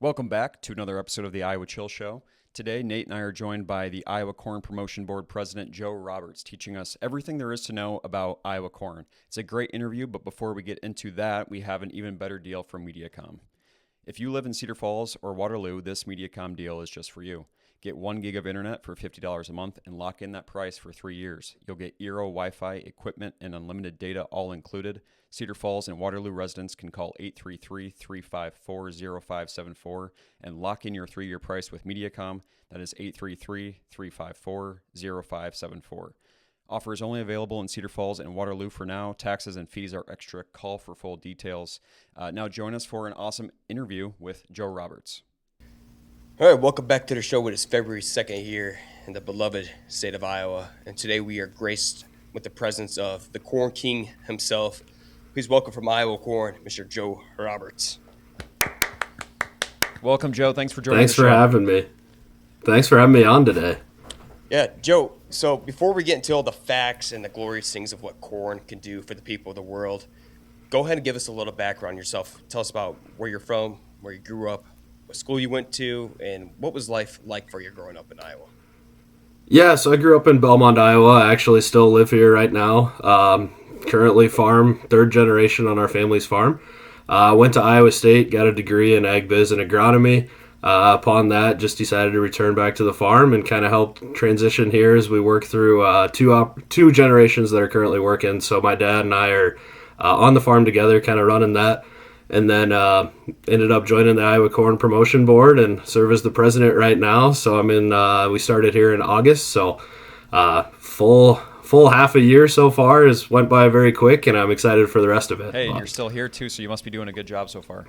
Welcome back to another episode of the Iowa Chill Show. Today, Nate and I are joined by the Iowa Corn Promotion Board President Joe Roberts, teaching us everything there is to know about Iowa corn. It's a great interview, but before we get into that, we have an even better deal from MediaCom. If you live in Cedar Falls or Waterloo, this MediaCom deal is just for you. Get 1 gig of internet for $50 a month and lock in that price for 3 years. You'll get Eero Wi-Fi equipment and unlimited data all included. Cedar Falls and Waterloo residents can call 833-354-0574 and lock in your 3-year price with MediaCom. That is 833-354-0574. Offer is only available in Cedar Falls and Waterloo for now. Taxes and fees are extra. Call for full details. Now join us for an awesome interview with Joe Roberts. All right, welcome back to the show. It is February 2nd here in the beloved state of Iowa. And today we are graced with the presence of the Corn King himself. Please welcome from Iowa Corn, Mr. Joe Roberts. Welcome, Joe. Thanks for joining Thanks for having me. Thanks for having me on today. Yeah, Joe, so before we get into all the facts and the glorious things of what corn can do for the people of the world, go ahead and give us a little background on yourself. Tell us about where you're from, where you grew up, what school you went to, and what was life like for you growing up in Iowa? Yeah, so I grew up in Belmont, Iowa. I actually still live here right now. Currently farm, third generation on our family's farm. Went to Iowa State, got a degree in ag biz and agronomy. Upon that, just decided to return back to the farm and kind of help transition here as we work through two generations that are currently working. So my dad and I are on the farm together, kind of running that. And then ended up joining the Iowa Corn Promotion Board and serve as the president right now. So we started here in August. So full half a year so far has went by very quick, and I'm excited for the rest of it. Hey, you're still here too, so you must be doing a good job so far.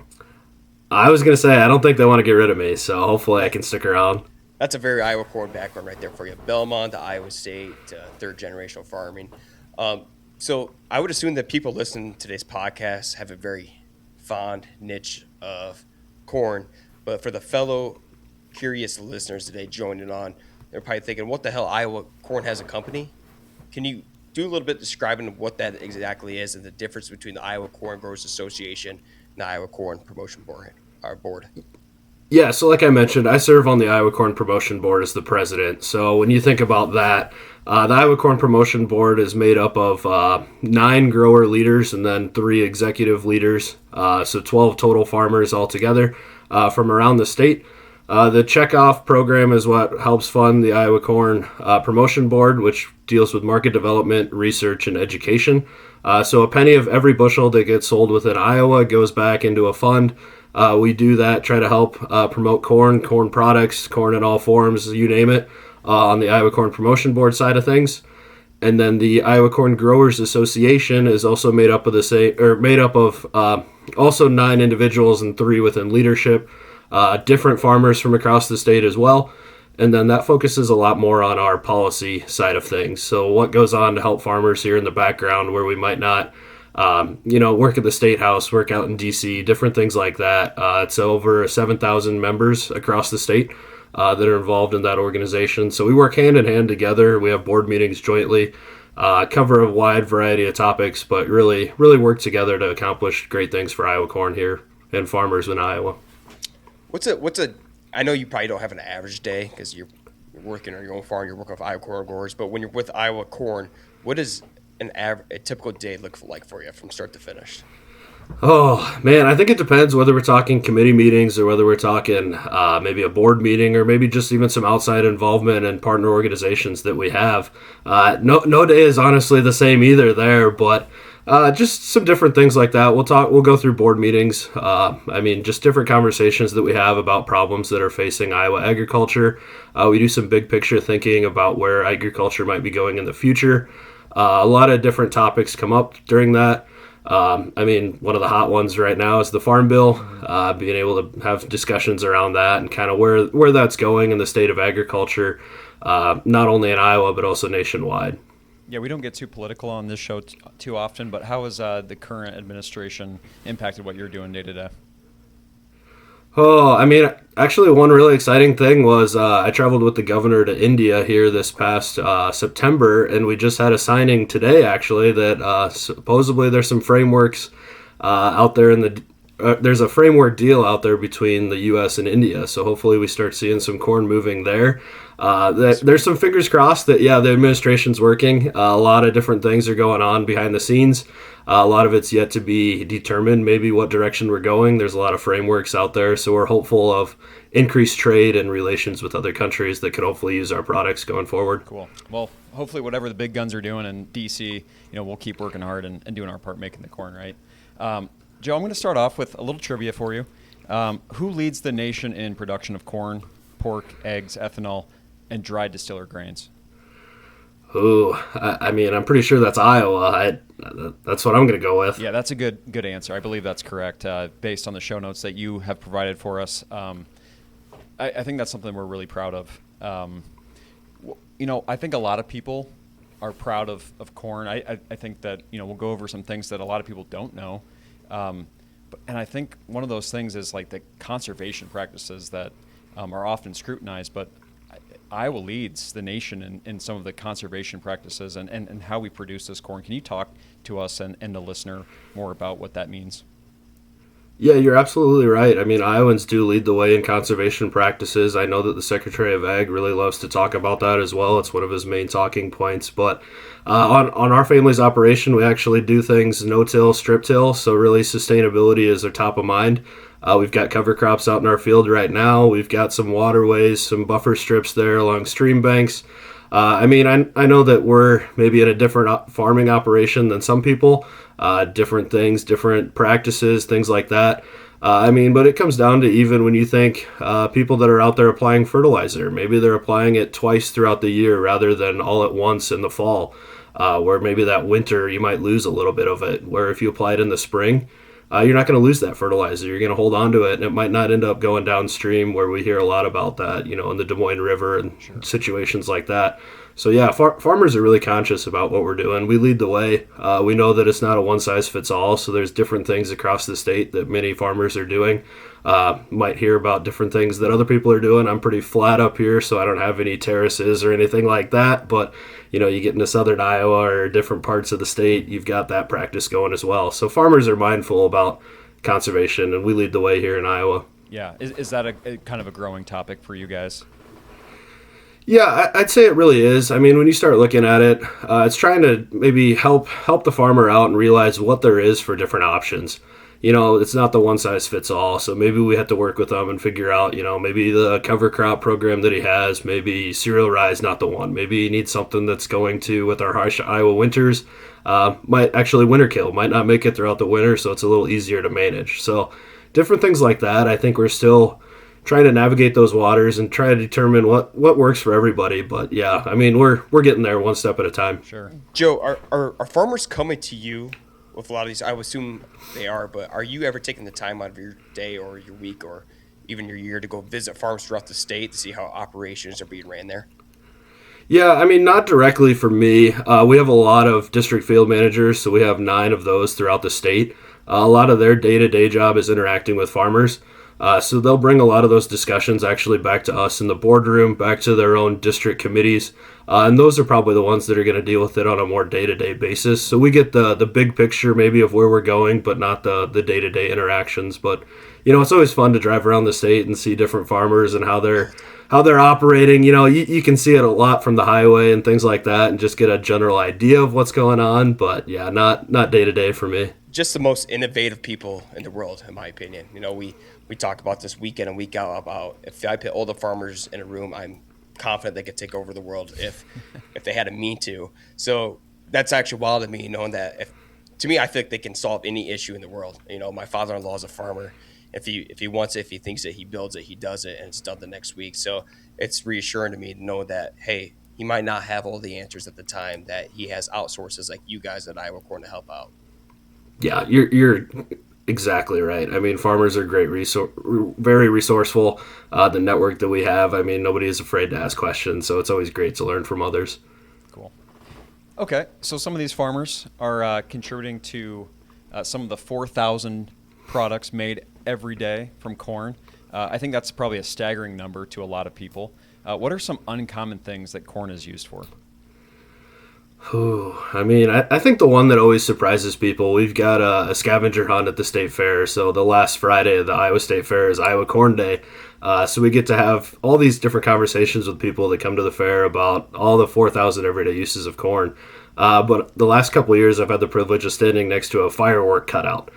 I was going to say, I don't think they want to get rid of me, so hopefully I can stick around. That's a very Iowa Corn background right there for you. Belmont to Iowa State, third generational farming. So I would assume that people listening to today's podcast have a very fond niche of corn, but for the fellow curious listeners today joining on, they're probably thinking, what the hell, Iowa Corn has a company? Can you do a little bit describing what that exactly is and the difference between the Iowa Corn Growers Association and the Iowa Corn Promotion Board? Yeah, so like I mentioned, I serve on the Iowa Corn Promotion Board as the president. So when you think about that, the Iowa Corn Promotion Board is made up of 9 grower leaders and then 3 executive leaders, so 12 total farmers altogether from around the state. The checkoff program is what helps fund the Iowa Corn Promotion Board, which deals with market development, research, and education. So a penny of every bushel that gets sold within Iowa goes back into a fund. We do that, try to help promote corn products, corn in all forms, you name it, on the Iowa Corn Promotion Board side of things. And then the Iowa Corn Growers Association is also made up of also 9 individuals and 3 within leadership, different farmers from across the state as well. And then that focuses a lot more on our policy side of things. So what goes on to help farmers here in the background where we might not work at the State House, work out in D.C., different things like that. It's over 7,000 members across the state that are involved in that organization. So we work hand in hand together. We have board meetings jointly, cover a wide variety of topics, but really work together to accomplish great things for Iowa corn here and farmers in Iowa. I know you probably don't have an average day because you're working on your own farm, you're working with Iowa Corn Growers, but when you're with Iowa Corn, what does a typical day look like for you from start to finish? Oh, man, I think it depends whether we're talking committee meetings or whether we're talking maybe a board meeting or maybe just even some outside involvement in partner organizations that we have. No day is honestly the same either there, but just some different things like that. We'll go through board meetings. Just different conversations that we have about problems that are facing Iowa agriculture. We do some big picture thinking about where agriculture might be going in the future. A lot of different topics come up during that. One of the hot ones right now is the Farm Bill, being able to have discussions around that and kind of where that's going in the state of agriculture, not only in Iowa, but also nationwide. Yeah, we don't get too political on this show too often, but how has the current administration impacted what you're doing day to day? Actually, one really exciting thing was I traveled with the governor to India here this past September, and we just had a signing today, actually, that supposedly there's some frameworks out there in the there's a framework deal out there between the U.S. and India. So hopefully we start seeing some corn moving there. There's some fingers crossed that, yeah, the administration's working. A lot of different things are going on behind the scenes. A lot of it's yet to be determined, maybe what direction we're going. There's a lot of frameworks out there. So we're hopeful of increased trade and relations with other countries that could hopefully use our products going forward. Cool. Well, hopefully whatever the big guns are doing in D.C., we'll keep working hard and doing our part making the corn, right? Joe, I'm going to start off with a little trivia for you. Who leads the nation in production of corn, pork, eggs, ethanol, and dried distiller grains? Ooh, I'm pretty sure that's Iowa. That's what I'm going to go with. Yeah, that's a good answer. I believe that's correct, based on the show notes that you have provided for us. I think that's something we're really proud of. I think a lot of people are proud of corn. I think that, we'll go over some things that a lot of people don't know. And I think one of those things is like the conservation practices that are often scrutinized, but Iowa leads the nation in some of the conservation practices and how we produce this corn. Can you talk to us and the listener more about what that means? Yeah, you're absolutely right. Iowans do lead the way in conservation practices. I know that the Secretary of Ag really loves to talk about that as well. It's one of his main talking points. But on our family's operation, we actually do things no-till, strip-till, so really sustainability is our top of mind. We've got cover crops out in our field right now. We've got some waterways, some buffer strips there along stream banks. I know that we're maybe in a different farming operation than some people, different things, different practices, things like that. But it comes down to even when you think people that are out there applying fertilizer, maybe they're applying it twice throughout the year rather than all at once in the fall, where maybe that winter you might lose a little bit of it, where if you apply it in the spring, you're not going to lose that fertilizer. You're going to hold on to it, and it might not end up going downstream where we hear a lot about that, in the Des Moines River and situations like that. So, yeah, farmers are really conscious about what we're doing. We lead the way. We know that it's not a one-size-fits-all, so there's different things across the state that many farmers are doing. Might hear about different things that other people are doing. I'm pretty flat up here, so I don't have any terraces or anything like that, but you get into southern Iowa or different parts of the state, you've got that practice going as well. So farmers are mindful about conservation, and we lead the way here in Iowa. Yeah. Is that a kind of a growing topic for you guys? Yeah, I'd say it really is. When you start looking at it, it's trying to maybe help the farmer out and realize what there is for different options. It's not the one size fits all. So maybe we have to work with them and figure out, maybe the cover crop program that he has, maybe cereal rye is not the one. Maybe he needs something that's going to, with our harsh Iowa winters, might actually winter kill, might not make it throughout the winter. So it's a little easier to manage. So different things like that. I think we're still trying to navigate those waters and try to determine what works for everybody. But yeah, we're getting there one step at a time. Sure. Joe, are farmers coming to you with a lot of these? I would assume they are, but are you ever taking the time out of your day or your week or even your year to go visit farms throughout the state to see how operations are being ran there? Yeah, not directly for me. We have a lot of district field managers, so we have 9 of those throughout the state. A lot of their day-to-day job is interacting with farmers. So they'll bring a lot of those discussions actually back to us in the boardroom, back to their own district committees. And those are probably the ones that are going to deal with it on a more day-to-day basis. So we get the big picture maybe of where we're going, but not the day-to-day interactions. But, it's always fun to drive around the state and see different farmers and how they're operating. You can see it a lot from the highway and things like that and just get a general idea of what's going on. But, yeah, not day-to-day for me. Just the most innovative people in the world, in my opinion. We talk about this week in and week out about if I put all the farmers in a room, I'm confident they could take over the world if they had a mean to. So that's actually wild to me, knowing that to me, I feel like they can solve any issue in the world. My father-in-law is a farmer. If he wants it, if he thinks it, he builds it, he does it, and it's done the next week. So it's reassuring to me to know that, hey, he might not have all the answers at the time, that he has outsources like you guys at Iowa Corn to help out. Yeah, you're exactly right. Farmers are very resourceful. The network that we have, nobody is afraid to ask questions, so it's always great to learn from others. Cool. Okay, so some of these farmers are contributing to some of the 4,000 products made every day from corn. I think that's probably a staggering number to a lot of people. What are some uncommon things that corn is used for? I mean, I think the one that always surprises people, we've got a scavenger hunt at the state fair. So the last Friday of the Iowa State Fair is Iowa Corn Day. So we get to have all these different conversations with people that come to the fair about all the 4,000 everyday uses of corn. But the last couple of years, I've had the privilege of standing next to a firework cutout.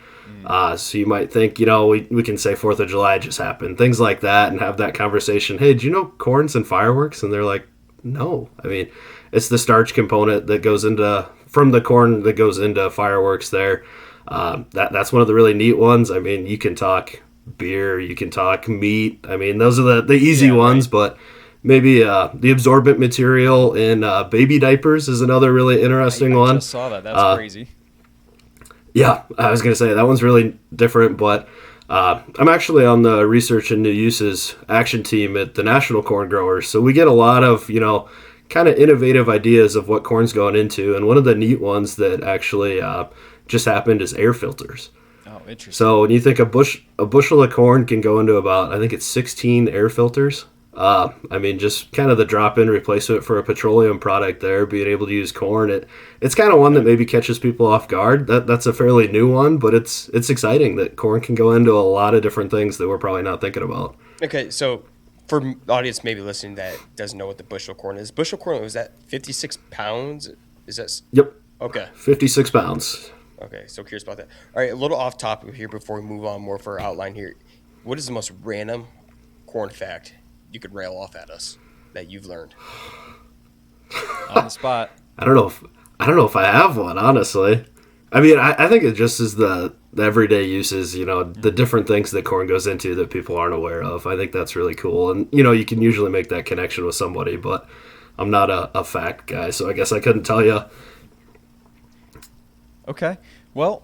So you might think, we can say 4th of July just happened, things like that, and have that conversation. Hey, do you know corns and fireworks? And they're like, no. I mean, it's the starch component that goes from the corn that goes into fireworks there. That's one of the really neat ones. I mean, you can talk beer, you can talk meat. I mean, those are the easy ones, right. But maybe the absorbent material in baby diapers is another really interesting one. I just saw that. That's crazy. Yeah, I was going to say that one's really different, but I'm actually on the research and new uses action team at the National Corn Growers. So we get a lot of, kind of innovative ideas of what corn's going into. And one of the neat ones that actually just happened is air filters. Oh, interesting. So when you think a bushel of corn can go into about, I think it's 16 air filters. I mean, just kind of the drop-in replacement for a petroleum product there, being able to use corn. It's kind of one that maybe catches people off guard. That's a fairly new one, but it's exciting that corn can go into a lot of different things that we're probably not thinking about. Okay, so for the audience maybe listening that doesn't know what the bushel corn is, bushel corn, was that 56 pounds? Is that? Yep. Okay. 56 pounds. Okay, so curious about that. All right, a little off topic here before we move on more for our outline here. What is the most random corn fact you could rail off at us that you've learned? On the spot. I don't know if I have one, honestly. I mean, I think it just is the everyday uses, the different things that corn goes into that people aren't aware of. I think that's really cool. And, you can usually make that connection with somebody, but I'm not a fact guy, so I guess I couldn't tell you. Okay. Well,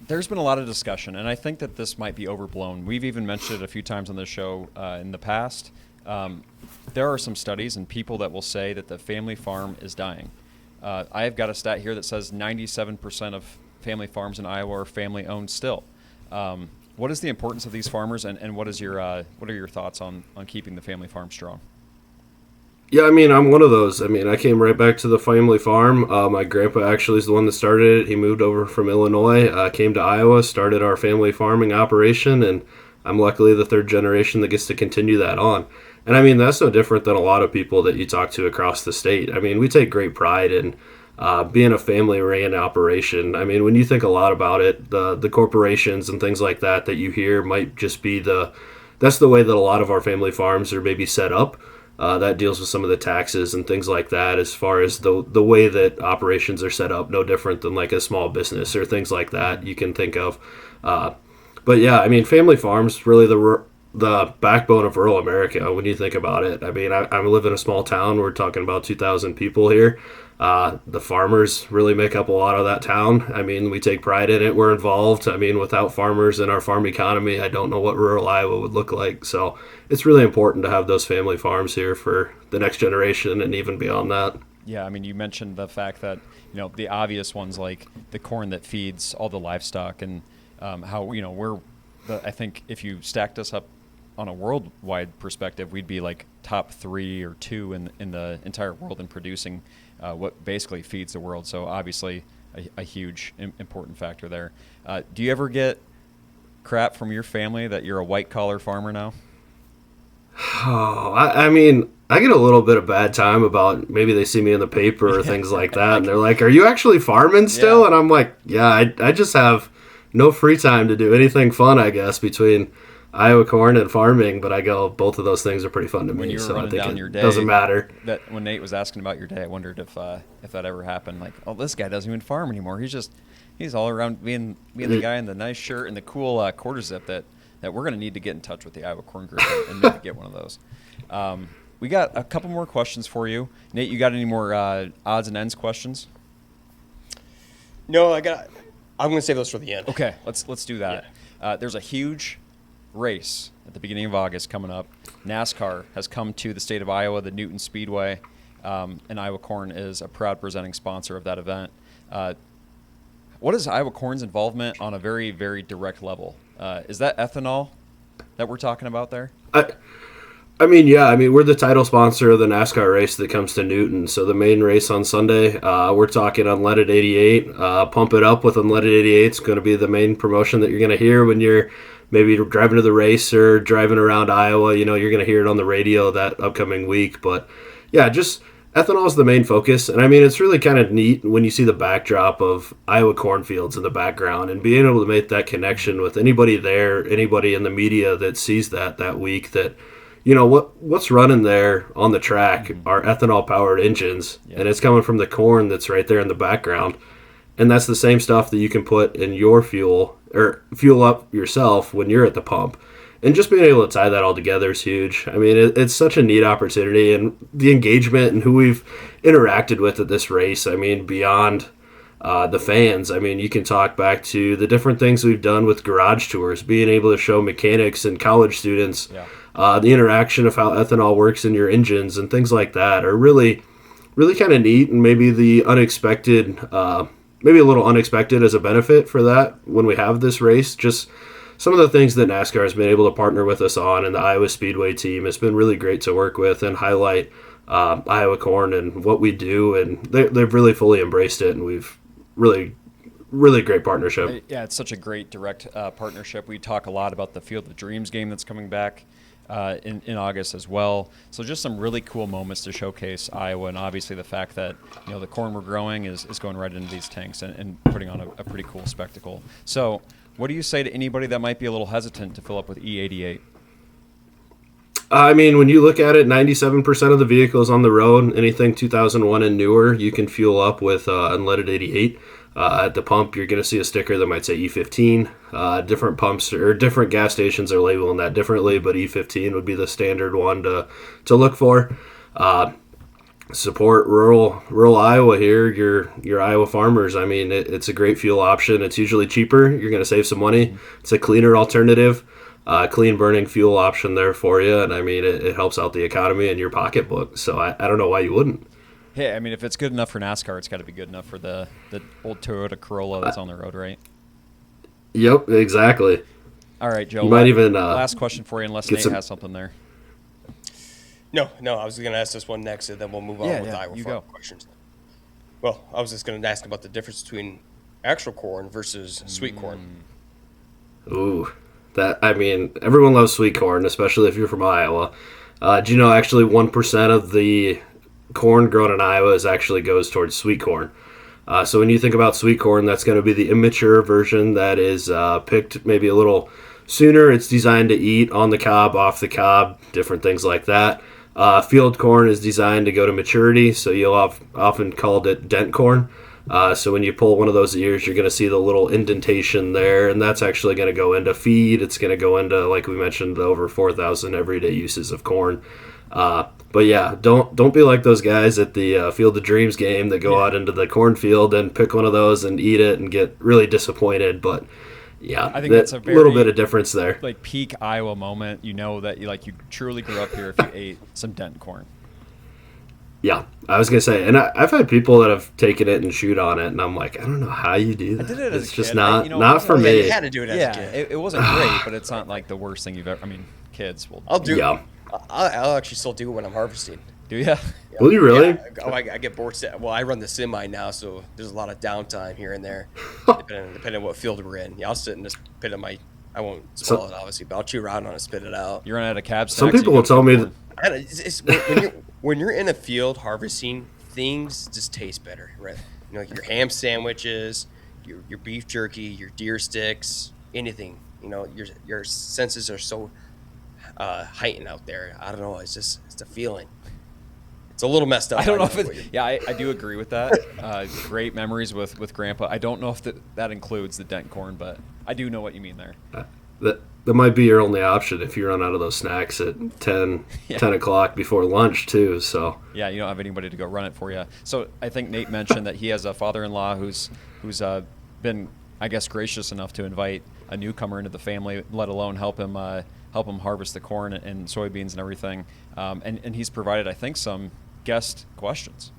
there's been a lot of discussion, and I think that this might be overblown. We've even mentioned it a few times on this show in the past. There are some studies and people that will say that the family farm is dying. I have got a stat here that says 97% of family farms in Iowa are family-owned still. What is the importance of these farmers, and what are your thoughts on keeping the family farm strong? Yeah, I mean, I'm one of those. I mean, I came right back to the family farm. My grandpa actually is the one that started it. He moved over from Illinois, came to Iowa, started our family farming operation, and I'm luckily the third generation that gets to continue that on. And I mean, that's no different than a lot of people that you talk to across the state. I mean, we take great pride in being a family-ran operation. I mean, when you think a lot about it, the corporations and things like that you hear might just be that's the way that a lot of our family farms are maybe set up. That deals with some of the taxes and things like that as far as the way that operations are set up, no different than like a small business or things like that you can think of. But yeah, I mean, family farms really the backbone of rural America when you think about it. I mean, I live in a small town. We're talking about 2,000 people here. The farmers really make up a lot of that town. I mean, we take pride in it. We're involved. I mean, without farmers and our farm economy, I don't know what rural Iowa would look like. So it's really important to have those family farms here for the next generation and even beyond that. Yeah, I mean, you mentioned the fact that, the obvious ones like the corn that feeds all the livestock and how, I think if you stacked us up on a worldwide perspective, we'd be like top 3 or 2 in the entire world in producing what basically feeds the world. So obviously a huge important factor there. Do you ever get crap from your family that you're a white collar farmer now? Oh, I mean, I get a little bit of bad time about maybe they see me in the paper or things like that, and they're like, "Are you actually farming still?" Yeah. And I'm like, "Yeah, I just have no free time to do anything fun, I guess, between Iowa corn and farming." But I go, both of those things are pretty fun to When me, you were so I running think down your day, doesn't matter. That when Nate was asking about your day, I wondered if that ever happened. Like, oh, this guy doesn't even farm anymore. He's all around being the guy in the nice shirt and the cool quarter zip that we're going to need to get in touch with the Iowa Corn Group and maybe get one of those. We got a couple more questions for you. Nate, you got any more odds and ends questions? No, I'm going to save those for the end. Okay, let's do that. Yeah. There's a huge race at the beginning of August coming up. NASCAR has come to the state of Iowa, the Newton Speedway, and Iowa Corn is a proud presenting sponsor of that event. What is Iowa Corn's involvement on a very, very direct level? Is that ethanol that we're talking about there? I mean, yeah, I mean, we're the title sponsor of the NASCAR race that comes to Newton. So the main race on Sunday, we're talking unleaded 88. Pump it up with unleaded 88. It's going to be the main promotion that you're going to hear when you're maybe driving to the race or driving around Iowa. You know, you're going to hear it on the radio that upcoming week. But yeah, just ethanol is the main focus. And I mean, it's really kind of neat when you see the backdrop of Iowa cornfields in the background and being able to make that connection with anybody there, anybody in the media that sees that week that, you know, what's running there on the track are ethanol powered engines, and it's coming from the corn that's right there in the background, and that's the same stuff that you can put in your fuel or fuel up yourself when you're at the pump. And just being able to tie that all together is huge. I mean, it's such a neat opportunity, and the engagement and who we've interacted with at this race, I mean, beyond the fans. I mean, you can talk back to the different things we've done with garage tours, being able to show mechanics and college students the interaction of how ethanol works in your engines and things like that are really, really kind of neat, and maybe the unexpected, maybe a little unexpected as a benefit for that when we have this race. Just some of the things that NASCAR has been able to partner with us on, and the Iowa Speedway team has been really great to work with and highlight Iowa corn and what we do, and they've really fully embraced it, and we've really great partnership. Yeah, it's such a great direct partnership. We talk a lot about the Field of Dreams game that's coming back in August as well. So just some really cool moments to showcase Iowa, and obviously the fact that, you know, the corn we're growing is going right into these tanks and putting on a pretty cool spectacle. So what do you say to anybody that might be a little hesitant to fill up with E88? I mean, when you look at it, 97% of the vehicles on the road, anything 2001 and newer, you can fuel up with unleaded 88. At the pump, you're going to see a sticker that might say E15. Different pumps or different gas stations are labeling that differently, but E15 would be the standard one to look for. Support rural Iowa here, your Iowa farmers. I mean, it's a great fuel option. It's usually cheaper. You're going to save some money. It's a cleaner alternative. Clean burning fuel option there for you, and I mean it helps out the economy and your pocketbook. So I don't know why you wouldn't. Hey, I mean, if it's good enough for NASCAR, it's got to be good enough for the old Toyota Corolla that's on the road, right? Yep, exactly. All right, Joe. You might even last question for you, unless Nate has something there. No, I was going to ask this one next, and then we'll move on with Iowa farm questions. Well, I was just going to ask about the difference between actual corn versus sweet corn. Ooh. That, I mean, everyone loves sweet corn, especially if you're from Iowa. Do you know actually 1% of the corn grown in Iowa actually goes towards sweet corn? So when you think about sweet corn, that's going to be the immature version that is picked maybe a little sooner. It's designed to eat on the cob, off the cob, different things like that. Field corn is designed to go to maturity, so you'll have often called it dent corn. So when you pull one of those ears, you're going to see the little indentation there, and that's actually going to go into feed. It's going to go into, like we mentioned, the over 4,000 everyday uses of corn. But yeah, don't be like those guys at the Field of Dreams game that go out into the cornfield and pick one of those and eat it and get really disappointed. But yeah, I think that's a very, little bit of difference there. Like peak Iowa moment. You know that you truly grew up here if you ate some dent corn. Yeah, I was gonna say, and I've had people that have taken it and chewed on it, and I'm like, I don't know how you do that. I did it as it's a just kid. not for me. You had to do it as a kid. It wasn't great, but it's not like the worst thing you've ever. I mean, kids will. I'll do. Yeah. I'll actually still do it when I'm harvesting. Do you? Will you really? Yeah. I get bored. Well, I run the semi now, so there's a lot of downtime here and there, depending on what field we're in. Yeah, I'll sit in this pit of my. I won't swallow it obviously, but I'll chew around on it, spit it out. You run out of cab. Some people will tell me that. When you're in a field harvesting, things just taste better, right? You know, your ham sandwiches, your beef jerky, your deer sticks, anything. You know, your senses are so heightened out there. I don't know. It's a feeling. It's a little messed up. I don't know if it. Yeah, I do agree with that. Great memories with Grandpa. I don't know if that includes the dent corn, but I do know what you mean there. That might be your only option if you run out of those snacks at 10 o'clock before lunch too. So yeah, you don't have anybody to go run it for you. So I think Nate mentioned that he has a father-in-law who's been, I guess, gracious enough to invite a newcomer into the family, let alone help him harvest the corn and soybeans and everything. And he's provided, I think, some guest questions.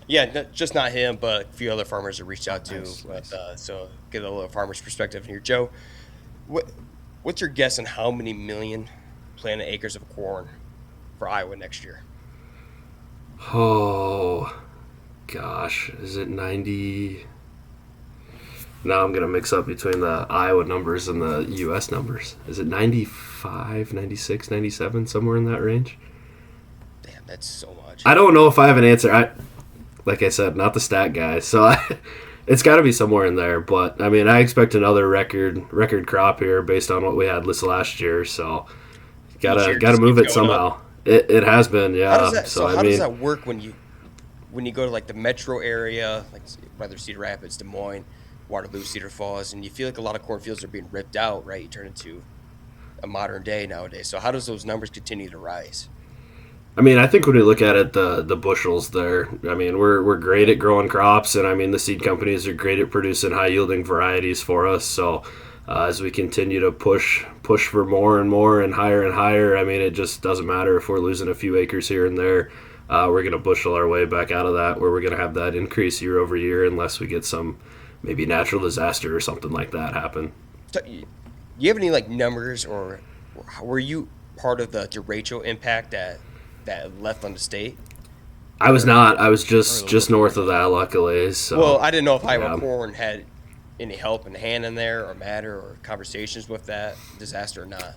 Yeah, just not him, but a few other farmers have reached out to. Nice. So get a little farmer's perspective here. Joe, what's your guess on how many million planted acres of corn for Iowa next year? Oh, gosh. Is it 90? Now I'm going to mix up between the Iowa numbers and the U.S. numbers. Is it 95, 96, 97, somewhere in that range? Damn, that's so much. I don't know if I have an answer. Like I said, not the stat guy, so it's got to be somewhere in there. But I mean, I expect another record crop here based on what we had this last year. So gotta move it somehow. It has been, yeah. How does that work when you go to like the metro area, like whether Cedar Rapids, Des Moines, Waterloo, Cedar Falls, and you feel like a lot of cornfields are being ripped out, right? You turn into a modern day nowadays. So how does those numbers continue to rise? I mean, I think when we look at it, the bushels there, I mean, we're great at growing crops, and I mean, the seed companies are great at producing high-yielding varieties for us. So as we continue to push for more and more and higher, I mean, it just doesn't matter if we're losing a few acres here and there. We're going to bushel our way back out of that, where we're going to have that increase year over year unless we get some maybe natural disaster or something like that happen. So, you have any like numbers, or were you part of the derecho impact that left on the state? I was not. I was just north of that, luckily. So, well, I didn't know if Iowa Corn had any help in hand in there, or matter, or conversations with that disaster or not.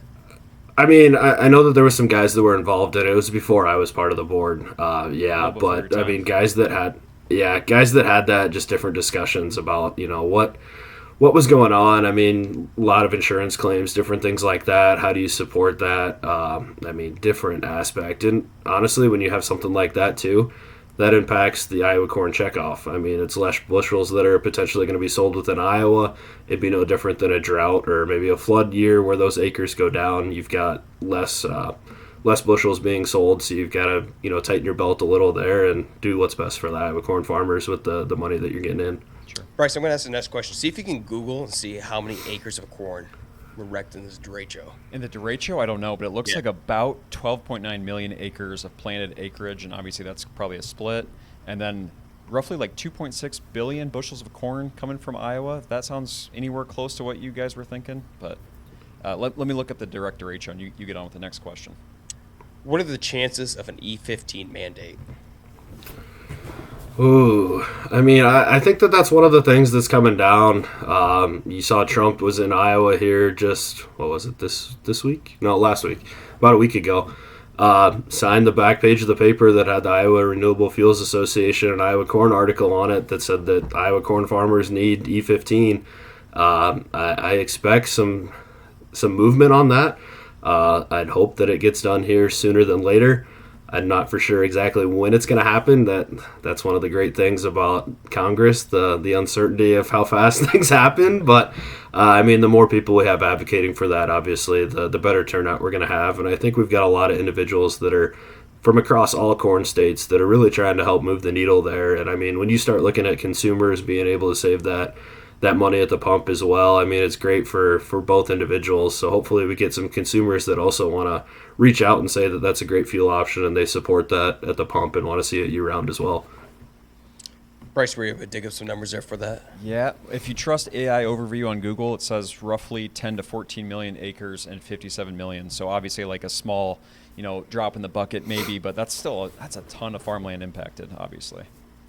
I mean, I know that there were some guys that were involved in it. It was before I was part of the board. But I mean, guys that had that, just different discussions about, what was going on. I mean, a lot of insurance claims, different things like that. How do you support that? I mean, different aspect. And honestly, when you have something like that too, that impacts the Iowa corn checkoff. I mean, it's less bushels that are potentially going to be sold within Iowa. It'd be no different than a drought or maybe a flood year where those acres go down. You've got less bushels being sold, so you've got to tighten your belt a little there and do what's best for the Iowa corn farmers with the money that you're getting in. Sure. Bryce, I'm going to ask the next question. See if you can Google and see how many acres of corn were wrecked in this derecho. In the derecho, I don't know, but it looks like about 12.9 million acres of planted acreage, and obviously that's probably a split. And then roughly like 2.6 billion bushels of corn coming from Iowa. If that sounds anywhere close to what you guys were thinking. But let me look at the direct derecho, and you get on with the next question. What are the chances of an E15 mandate? Ooh, I mean, I think that's one of the things that's coming down. You saw Trump was in Iowa here just, what was it, this week? No, last week, about a week ago. Signed the back page of the paper that had the Iowa Renewable Fuels Association and Iowa Corn article on it that said that Iowa corn farmers need E15. I expect some movement on that. I'd hope that it gets done here sooner than later. I'm not for sure exactly when it's going to happen. That's one of the great things about Congress, the uncertainty of how fast things happen. But, I mean, the more people we have advocating for that, obviously, the better turnout we're going to have. And I think we've got a lot of individuals that are from across all corn states that are really trying to help move the needle there. And, I mean, when you start looking at consumers being able to save that money at the pump as well, I mean, it's great for both individuals. So hopefully we get some consumers that also want to reach out and say that that's a great fuel option and they support that at the pump and want to see it year-round as well. Bryce, were you able to dig up some numbers there for that? Yeah, if you trust AI Overview on Google, it says roughly 10 to 14 million acres and 57 million. So obviously like a small, drop in the bucket maybe, but that's a ton of farmland impacted, obviously.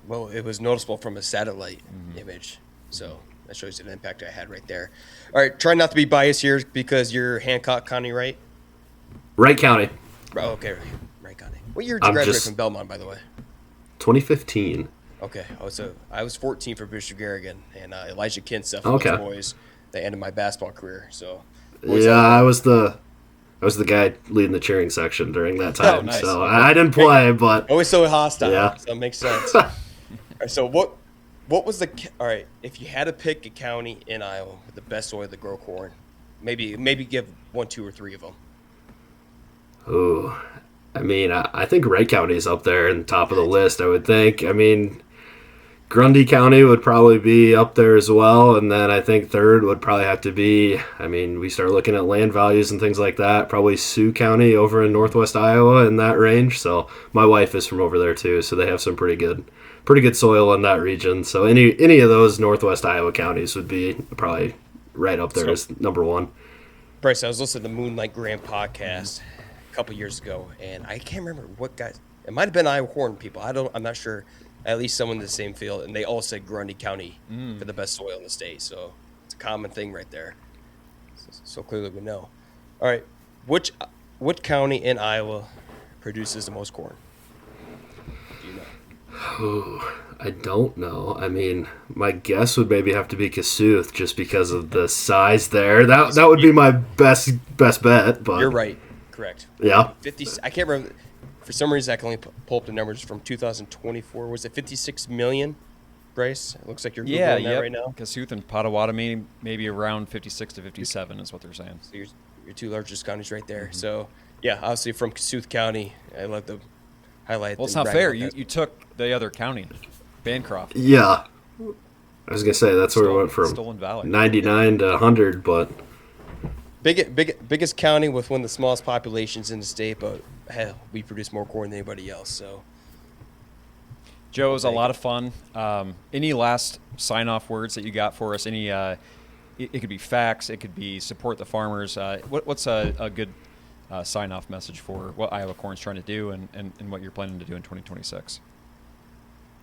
Well, it was noticeable from a satellite image. So that shows you the impact I had right there. All right, try not to be biased here because you're Hancock County, right? Wright County. Oh, okay, Wright County. What year did you graduate from Belmont, by the way? 2015. Okay, so I was 14 for Bishop Garrigan, and Elijah Kinseff was those boys that ended my basketball career. So yeah, I was the guy leading the cheering section during that time. Nice. So I didn't play, but always so hostile. Yeah. So it makes sense. All right, so what was all right? If you had to pick a county in Iowa with the best soil to grow corn, maybe give 1, 2, or 3 of them. Ooh, I mean, I think Wright County is up there in the top of the list, I would think. I mean, Grundy County would probably be up there as well, and then I think third would probably have to be, I mean, we start looking at land values and things like that, probably Sioux County over in northwest Iowa in that range. So my wife is from over there too, so they have some pretty good soil in that region. So any of those northwest Iowa counties would be probably right up there as number one. Bryce, I was listening to the Moonlight Graham podcast a couple years ago, and I can't remember what guys. It might have been Iowa corn people. I'm not sure. At least someone in the same field, and they all said Grundy County for the best soil in the state. So it's a common thing right there. So clearly we know. All right, what county in Iowa produces the most corn? Do you know? Ooh, I don't know. I mean, my guess would maybe have to be Kossuth just because of the size there. That would be my best bet. But You're right. Correct. Yeah. 50. I can't remember. For some reason, I can only pull up the numbers from 2024. Was it 56 million, Bryce? It looks like you're Googling that right now. Kossuth and Potawatomi, maybe around 56 to 57 is what they're saying. So your two largest counties right there. So, yeah, obviously from Kossuth County, I love to highlight. Well, it's not fair. You took the other county, Bancroft. Yeah. I was going to say, that's where we went from Stolen Valley. 99 to 100, but... Biggest county with one of the smallest populations in the state, but hell, we produce more corn than anybody else. So, Joe, it was a lot of fun. Any last sign-off words that you got for us? Any? It could be facts. It could be support the farmers. What's a good sign-off message for what Iowa Corn's trying to do and what you're planning to do in 2026?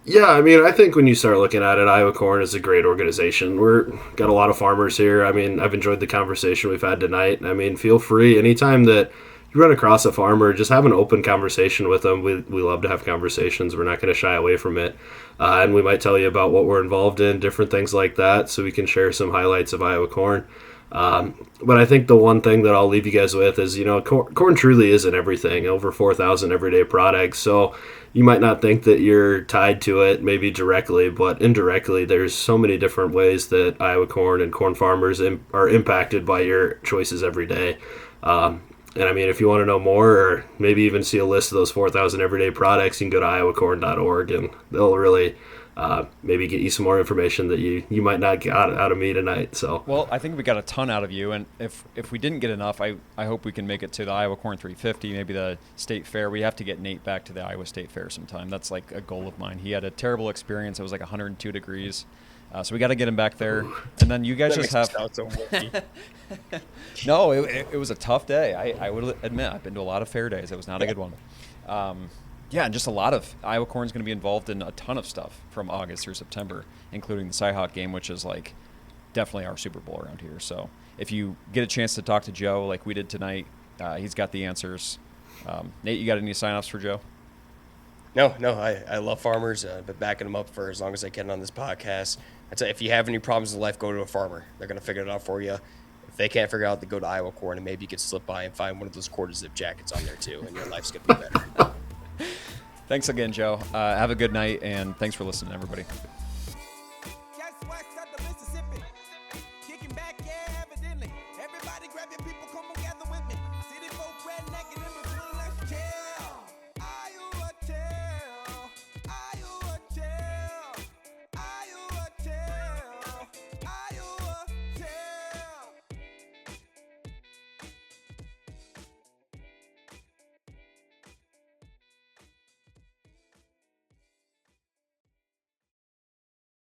Yeah, I mean, I think when you start looking at it, Iowa Corn is a great organization. We're got a lot of farmers here. I mean, I've enjoyed the conversation we've had tonight. I mean, feel free anytime that you run across a farmer, just have an open conversation with them. We love to have conversations. We're not going to shy away from it. And we might tell you about what we're involved in, different things like that, so we can share some highlights of Iowa Corn. But I think the one thing that I'll leave you guys with is, corn truly isn't everything. Over 4,000 everyday products. So you might not think that you're tied to it maybe directly, but indirectly there's so many different ways that Iowa Corn and corn farmers are impacted by your choices every day. And I mean, if you want to know more or maybe even see a list of those 4,000 everyday products, you can go to iowacorn.org and they'll really maybe get you some more information that you might not get out of me tonight. So, well, I think we got a ton out of you, and if we didn't get enough, I hope we can make it to the Iowa Corn 350, maybe the state fair. We have to get Nate back to the Iowa State Fair sometime. That's like a goal of mine. He had a terrible experience. It was like 102 degrees. So we got to get him back there. And then you guys just have – No, it was a tough day. I would admit I've been to a lot of fair days. It was not a good one. Yeah, and just a lot of Iowa Corn's going to be involved in a ton of stuff from August through September, including the Cyhawk game, which is like definitely our Super Bowl around here. So if you get a chance to talk to Joe like we did tonight, he's got the answers. Nate, you got any sign-offs for Joe? No, I love farmers. I've been backing them up for as long as I can on this podcast. I'd say if you have any problems in life, go to a farmer. They're going to figure it out for you. If they can't figure it out, they go to Iowa Corn, and maybe you could slip by and find one of those quarter zip jackets on there too, and your life's going to be better. Thanks again, Joe. Have a good night, and thanks for listening, everybody.